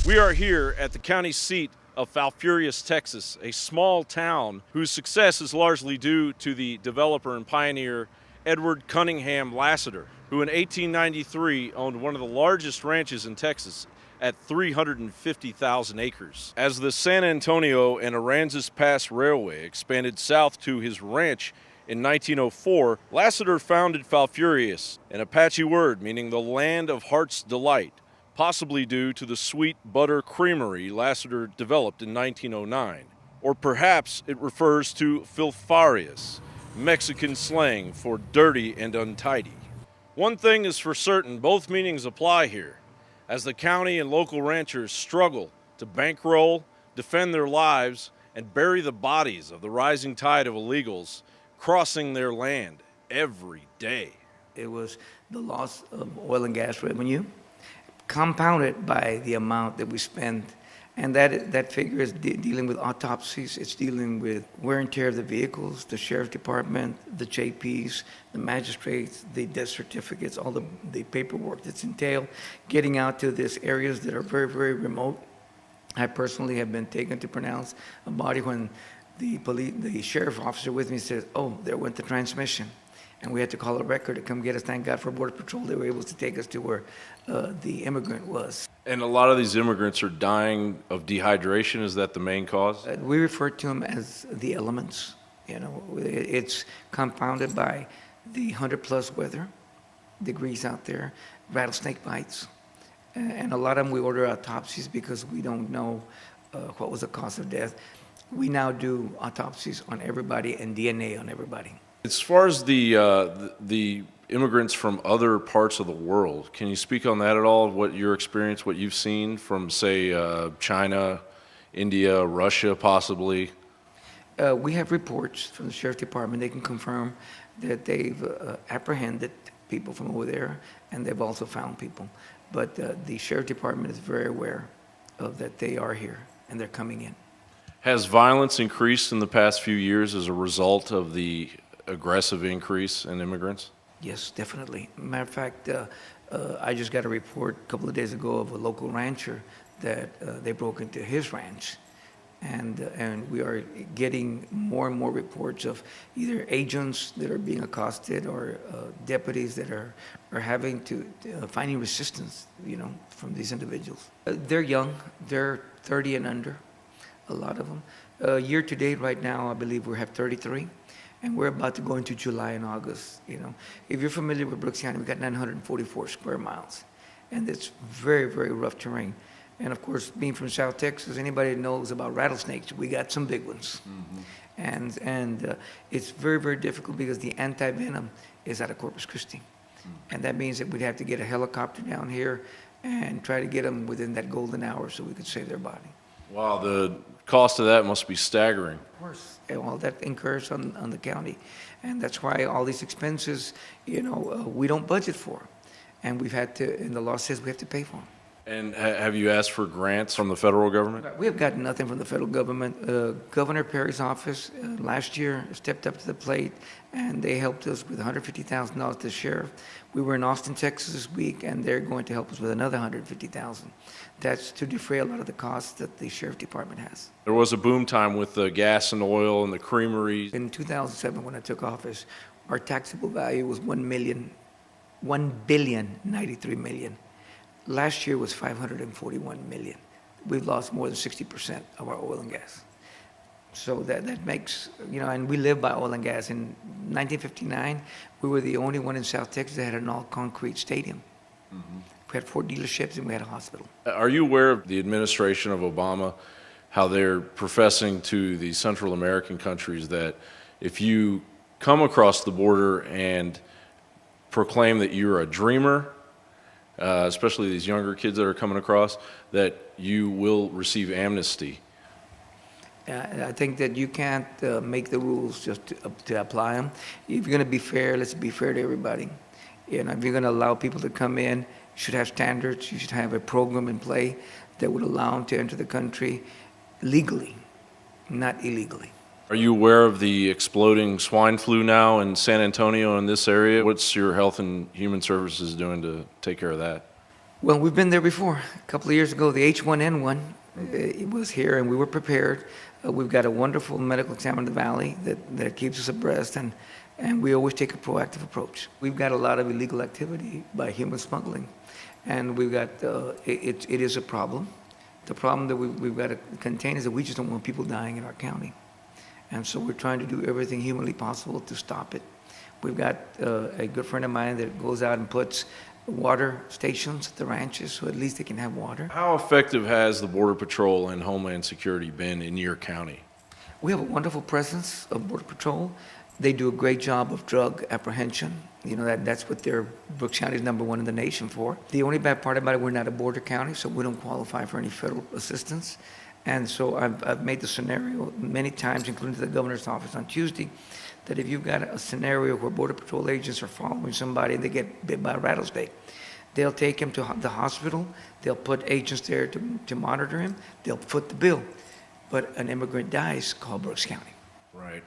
We are here at the county seat of Falfurrias, Texas, a small town whose success is largely due to the developer and pioneer Edward Cunningham Lassiter, who in 1893 owned one of the largest ranches in Texas at 350,000 acres. As the San Antonio and Aransas Pass Railway expanded south to his ranch in 1904, Lassiter founded Falfurrias, an Apache word meaning the land of heart's delight, possibly due to the sweet butter creamery Lassiter developed in 1909. Or perhaps it refers to filfarias, Mexican slang for dirty and untidy. One thing is for certain, both meanings apply here, as the county and local ranchers struggle to bankroll, defend their lives, and bury the bodies of the rising tide of illegals crossing their land every day. It was the loss of oil and gas revenue, compounded by the amount that we spend. And that figure is dealing with autopsies, it's dealing with wear and tear of the vehicles, the sheriff's department, the JPs, the magistrates, the death certificates, all the paperwork that's entailed, getting out to these areas that are very, very remote. I personally have been taken to pronounce a body when the sheriff officer with me says, oh, there went the transmission. And we had to call a record to come get us. Thank God for Border Patrol. They were able to take us to where the immigrant was. And a lot of these immigrants are dying of dehydration. Is that the main cause? We refer to them as the elements. You know, it's compounded by the 100+ weather degrees out there, rattlesnake bites. And a lot of them we order autopsies because we don't know what was the cause of death. We now do autopsies on everybody and DNA on everybody. As far as the immigrants from other parts of the world, can you speak on that at all? What your experience, what you've seen from, say, China, India, Russia, possibly? We have reports from the Sheriff's Department. They can confirm that they've apprehended people from over there, and they've also found people. But the Sheriff's Department is very aware of that they are here, and they're coming in. Has violence increased in the past few years as a result of the aggressive increase in immigrants? Yes, definitely. Matter of fact, I just got a report a couple of days ago of a local rancher that they broke into his ranch. And we are getting more and more reports of either agents that are being accosted or deputies that are having to finding resistance, you know, from these individuals. They're young, they're 30 and under, a lot of them. Year to date right now, I believe we have 33. And we're about to go into July and August, you know. If you're familiar with Brooks County, we've got 944 square miles. And it's very, very rough terrain. And of course, being from South Texas, anybody that knows about rattlesnakes, we got some big ones. Mm-hmm. And it's very, very difficult because the anti-venom is out of Corpus Christi. Mm-hmm. And that means that we'd have to get a helicopter down here and try to get them within that golden hour so we could save their body. Wow, the cost of that must be staggering. Of course. All that incurs on the county. And that's why all these expenses, you know, we don't budget for. And we've had to, and the law says we have to pay for them. And have you asked for grants from the federal government? We have gotten nothing from the federal government. Governor Perry's office last year stepped up to the plate, and they helped us with $150,000 to the sheriff. We were in Austin, Texas this week, and they're going to help us with another $150,000. That's to defray a lot of the costs that the sheriff department has. There was a boom time with the gas and oil and the creameries. In 2007, when I took office, our taxable value was $1,093 million. Last year was $541 million. We've lost more than 60% of our oil and gas. So that makes, you know, and we live by oil and gas. In 1959, we were the only one in South Texas that had an all-concrete stadium. Mm-hmm. We had 4 dealerships and we had a hospital. Are you aware of the administration of Obama, how they're professing to the Central American countries that if you come across the border and proclaim that you're a dreamer, especially these younger kids that are coming across, that you will receive amnesty? I think that you can't make the rules just to apply them. If you're going to be fair, let's be fair to everybody. You know, if you're going to allow people to come in, you should have standards. You should have a program in play that would allow them to enter the country legally, not illegally. Are you aware of the exploding swine flu now in San Antonio in this area? What's your Health and Human Services doing to take care of that? Well, we've been there before. A couple of years ago, the H1N1 it was here, and we were prepared. We've got a wonderful medical examiner in the valley that keeps us abreast, and we always take a proactive approach. We've got a lot of illegal activity by human smuggling, and we've got it is a problem. The problem that we've got to contain is that we just don't want people dying in our county, and so we're trying to do everything humanly possible to stop it. We've got a good friend of mine that goes out and puts water stations at the ranches, so at least they can have water. How effective has the Border Patrol and Homeland Security been in your county? We have a wonderful presence of Border Patrol. They do a great job of drug apprehension. You know, that's what Brooks County is #1 in the nation for. The only bad part about it, we're not a border county, so we don't qualify for any federal assistance. And so I've made the scenario many times, including to the governor's office on Tuesday, that if you've got a scenario where Border Patrol agents are following somebody and they get bit by a rattlesnake, they'll take him to the hospital, they'll put agents there to monitor him, they'll foot the bill. But an immigrant dies, call Brooks County. Right.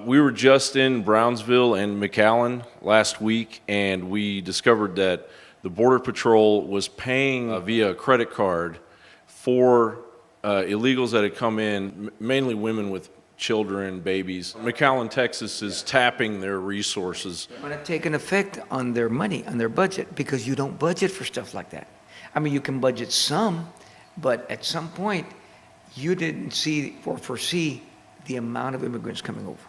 We were just in Brownsville and McAllen last week, and we discovered that the Border Patrol was paying via a credit card for illegals that had come in, mainly women with children, babies. McAllen, Texas is tapping their resources. It's going to take an effect on their money, on their budget, because you don't budget for stuff like that. I mean, you can budget some, but at some point, you didn't see or foresee the amount of immigrants coming over.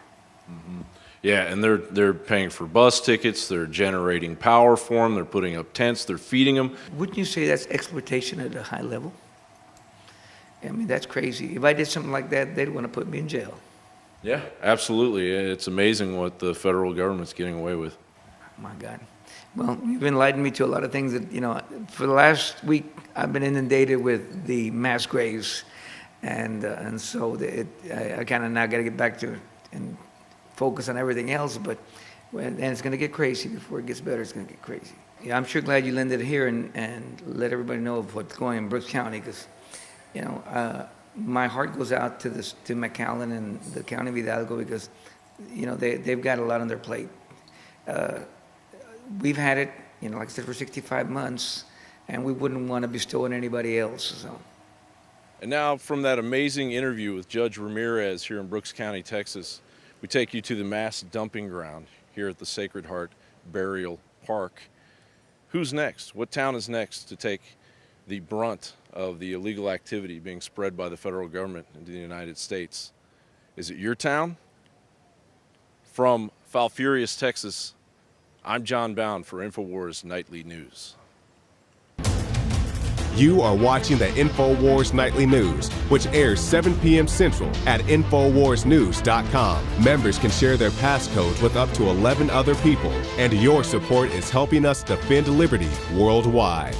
Mm-hmm. Yeah, and they're paying for bus tickets, they're generating power for them, they're putting up tents, they're feeding them. Wouldn't you say that's exploitation at a high level? I mean, that's crazy. If I did something like that, they'd want to put me in jail. Yeah, absolutely. It's amazing what the federal government's getting away with. Oh, my God. Well, you've enlightened me to a lot of things that, you know, for the last week, I've been inundated with the mass graves. And so I kind of now got to get back to and focus on everything else. But and it's going to get crazy before it gets better. It's going to get crazy. Yeah, I'm sure glad you landed here and let everybody know of what's going on in Brooks County, because, you know, my heart goes out to McAllen and the county of Hidalgo, because, you know, they've got a lot on their plate. We've had it, you know, like I said, for 65 months, and we wouldn't want to bestow on anybody else. So. And now, from that amazing interview with Judge Ramirez here in Brooks County, Texas, we take you to the mass dumping ground here at the Sacred Heart Burial Park. Who's next? What town is next to take the brunt of the illegal activity being spread by the federal government into the United States? Is it your town? From Falfurrias, Texas, I'm John Bound for InfoWars Nightly News. You are watching the InfoWars Nightly News, which airs 7 p.m. Central at InfoWarsNews.com. Members can share their passcodes with up to 11 other people, and your support is helping us defend liberty worldwide.